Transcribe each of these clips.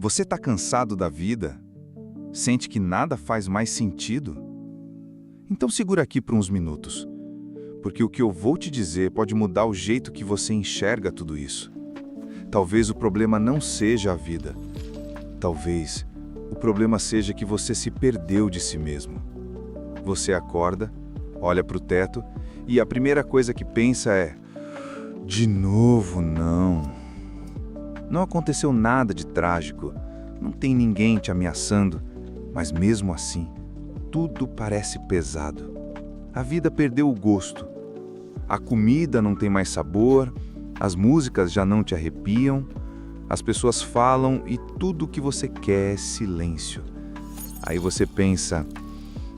Você está cansado da vida? Sente que nada faz mais sentido? Então segura aqui por uns minutos, porque o que eu vou te dizer pode mudar o jeito que você enxerga tudo isso. Talvez o problema não seja a vida. Talvez o problema seja que você se perdeu de si mesmo. Você acorda, olha para o teto e a primeira coisa que pensa é: de novo não. Não aconteceu nada de trágico, não tem ninguém te ameaçando, mas mesmo assim, tudo parece pesado. A vida perdeu o gosto. A comida não tem mais sabor, as músicas já não te arrepiam, as pessoas falam e tudo o que você quer é silêncio. Aí você pensa: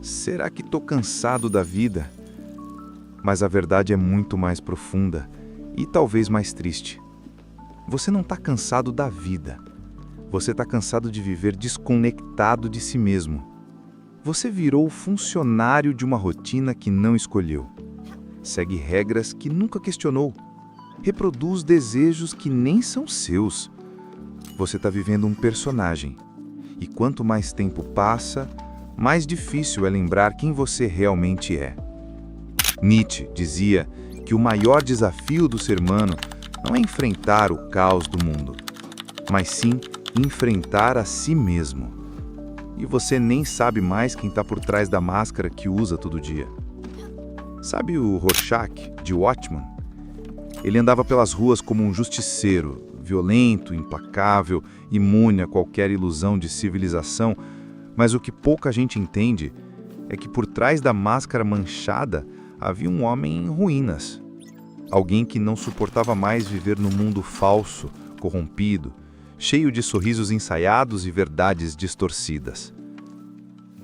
será que estou cansado da vida? Mas a verdade é muito mais profunda e talvez mais triste. Você não está cansado da vida. Você está cansado de viver desconectado de si mesmo. Você virou funcionário de uma rotina que não escolheu. Segue regras que nunca questionou. Reproduz desejos que nem são seus. Você está vivendo um personagem. E quanto mais tempo passa, mais difícil é lembrar quem você realmente é. Nietzsche dizia que o maior desafio do ser humano não é enfrentar o caos do mundo, mas sim enfrentar a si mesmo. E você nem sabe mais quem está por trás da máscara que usa todo dia. Sabe o Rorschach, de Watchmen? Ele andava pelas ruas como um justiceiro, violento, implacável, imune a qualquer ilusão de civilização, mas o que pouca gente entende é que por trás da máscara manchada havia um homem em ruínas. Alguém que não suportava mais viver no mundo falso, corrompido, cheio de sorrisos ensaiados e verdades distorcidas.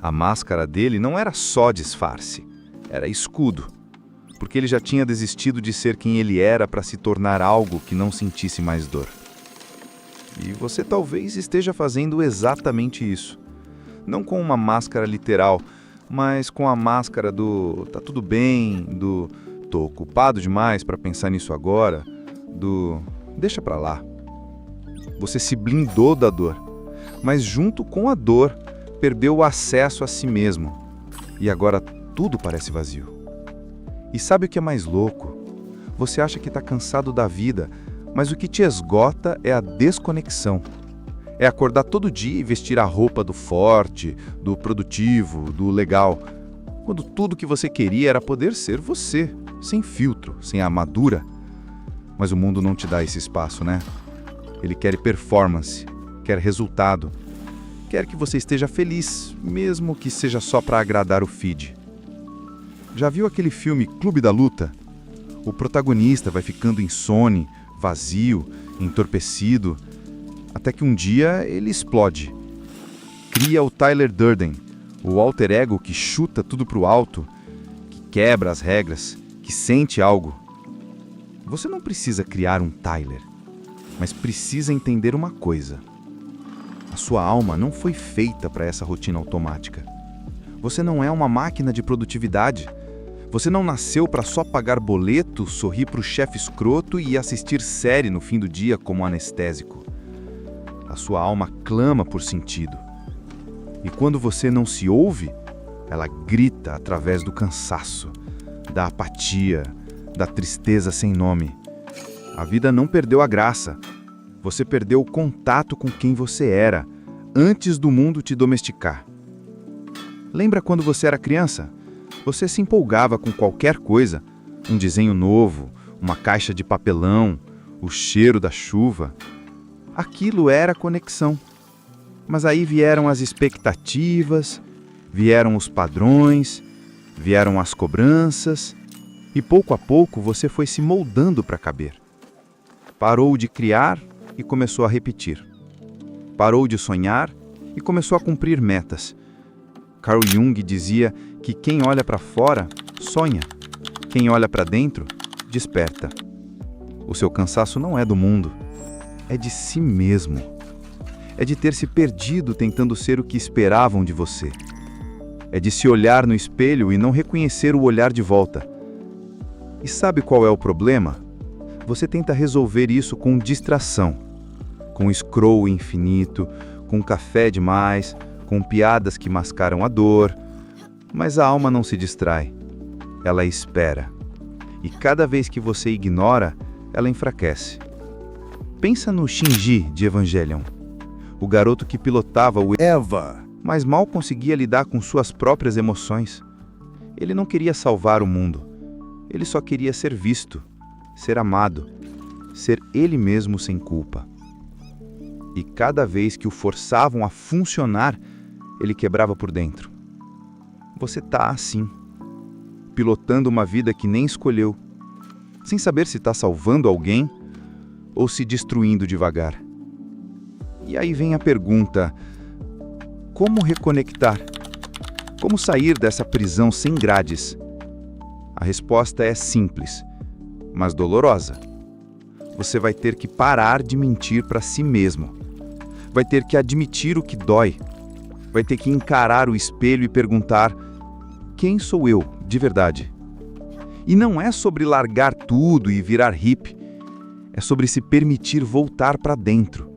A máscara dele não era só disfarce, era escudo, porque ele já tinha desistido de ser quem ele era para se tornar algo que não sentisse mais dor. E você talvez esteja fazendo exatamente isso. Não com uma máscara literal, mas com a máscara do "tá tudo bem", do "tô ocupado demais para pensar nisso agora", do "deixa pra lá". Você se blindou da dor, mas junto com a dor, perdeu o acesso a si mesmo. E agora tudo parece vazio. E sabe o que é mais louco? Você acha que está cansado da vida, mas o que te esgota é a desconexão. É acordar todo dia e vestir a roupa do forte, do produtivo, do legal, quando tudo que você queria era poder ser você, sem filtro, sem armadura. Mas o mundo não te dá esse espaço, né? Ele quer performance, quer resultado, quer que você esteja feliz, mesmo que seja só para agradar o feed. Já viu aquele filme Clube da Luta? O protagonista vai ficando insone, vazio, entorpecido, até que um dia ele explode. Cria o Tyler Durden, o alter ego que chuta tudo pro alto, que quebra as regras, que sente algo. Você não precisa criar um Tyler, mas precisa entender uma coisa. A sua alma não foi feita para essa rotina automática. Você não é uma máquina de produtividade. Você não nasceu para só pagar boleto, sorrir para o chefe escroto e assistir série no fim do dia como anestésico. A sua alma clama por sentido. E quando você não se ouve, ela grita através do cansaço, da apatia, da tristeza sem nome. A vida não perdeu a graça. Você perdeu o contato com quem você era, antes do mundo te domesticar. Lembra quando você era criança? Você se empolgava com qualquer coisa, um desenho novo, uma caixa de papelão, o cheiro da chuva. Aquilo era conexão. Mas aí vieram as expectativas, vieram os padrões, vieram as cobranças, e pouco a pouco você foi se moldando para caber. Parou de criar e começou a repetir. Parou de sonhar e começou a cumprir metas. Carl Jung dizia que quem olha para fora sonha, quem olha para dentro desperta. O seu cansaço não é do mundo, é de si mesmo. É de ter se perdido tentando ser o que esperavam de você. É de se olhar no espelho e não reconhecer o olhar de volta. E sabe qual é o problema? Você tenta resolver isso com distração. com scroll infinito, com café demais, com piadas que mascaram a dor. Mas a alma não se distrai. Ela espera. E cada vez que você ignora, ela enfraquece. Pensa no Shinji de Evangelion, o garoto que pilotava o Eva, mas mal conseguia lidar com suas próprias emoções. Ele não queria salvar o mundo. Ele só queria ser visto, ser amado, ser ele mesmo sem culpa. E cada vez que o forçavam a funcionar, ele quebrava por dentro. Você tá assim, pilotando uma vida que nem escolheu, sem saber se está salvando alguém ou se destruindo devagar. E aí vem a pergunta: como reconectar? Como sair dessa prisão sem grades? A resposta é simples, mas dolorosa. Você vai ter que parar de mentir para si mesmo. Vai ter que admitir o que dói. Vai ter que encarar o espelho e perguntar: quem sou eu, de verdade? E não é sobre largar tudo e virar hippie. É sobre se permitir voltar para dentro.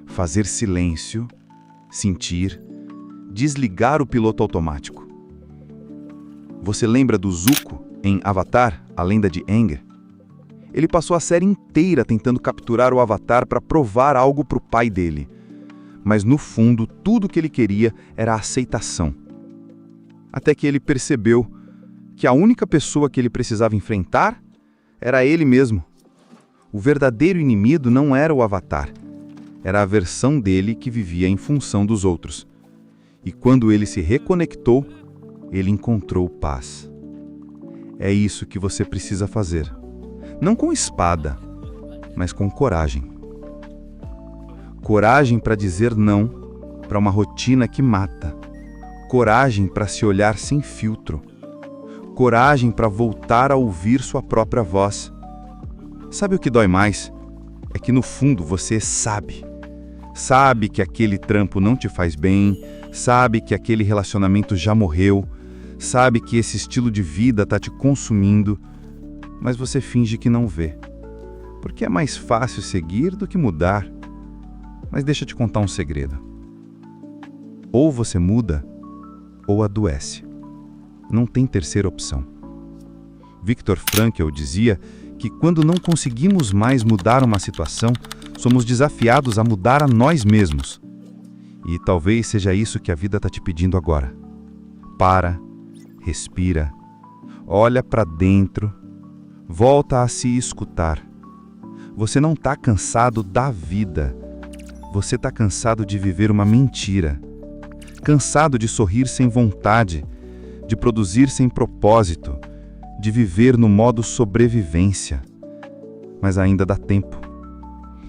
Fazer silêncio, sentir, desligar o piloto automático. Você lembra do Zuko em Avatar, a Lenda de Aang? Ele passou a série inteira tentando capturar o Avatar para provar algo para o pai dele. Mas no fundo, tudo que ele queria era a aceitação. Até que ele percebeu que a única pessoa que ele precisava enfrentar era ele mesmo. O verdadeiro inimigo não era o Avatar. Era a versão dele que vivia em função dos outros. E quando ele se reconectou, ele encontrou paz. É isso que você precisa fazer. Não com espada, mas com coragem. Coragem para dizer não para uma rotina que mata. Coragem para se olhar sem filtro. Coragem para voltar a ouvir sua própria voz. Sabe o que dói mais? É que no fundo você sabe. Sabe que aquele trampo não te faz bem, sabe que aquele relacionamento já morreu, sabe que esse estilo de vida está te consumindo, mas você finge que não vê. Porque é mais fácil seguir do que mudar. Mas deixa eu te contar um segredo. Ou você muda, ou adoece. Não tem terceira opção. Viktor Frankl dizia que quando não conseguimos mais mudar uma situação, somos desafiados a mudar a nós mesmos. E talvez seja isso que a vida está te pedindo agora. Para, respira, olha para dentro, volta a se escutar. Você não está cansado da vida. Você está cansado de viver uma mentira. Cansado de sorrir sem vontade, de produzir sem propósito, de viver no modo sobrevivência. Mas ainda dá tempo.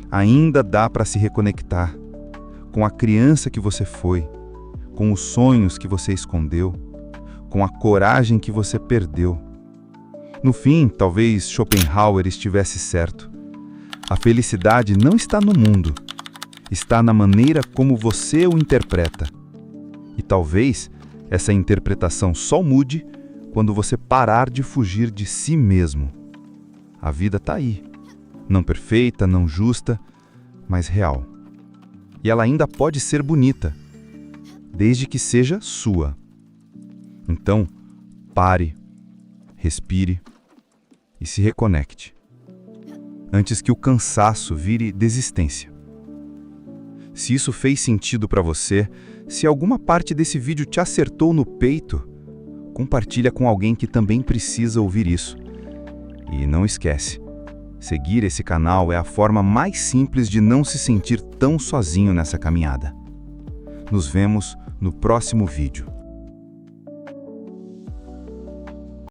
Ainda dá para se reconectar com a criança que você foi, com os sonhos que você escondeu, com a coragem que você perdeu. No fim, talvez Schopenhauer estivesse certo. A felicidade não está no mundo, está na maneira como você o interpreta. E talvez essa interpretação só mude quando você parar de fugir de si mesmo. A vida está aí, não perfeita, não justa, mas real. E ela ainda pode ser bonita, desde que seja sua. Então, pare, respire e se reconecte, antes que o cansaço vire desistência. Se isso fez sentido para você, se alguma parte desse vídeo te acertou no peito, compartilha com alguém que também precisa ouvir isso. E não esquece, seguir esse canal é a forma mais simples de não se sentir tão sozinho nessa caminhada. Nos vemos no próximo vídeo.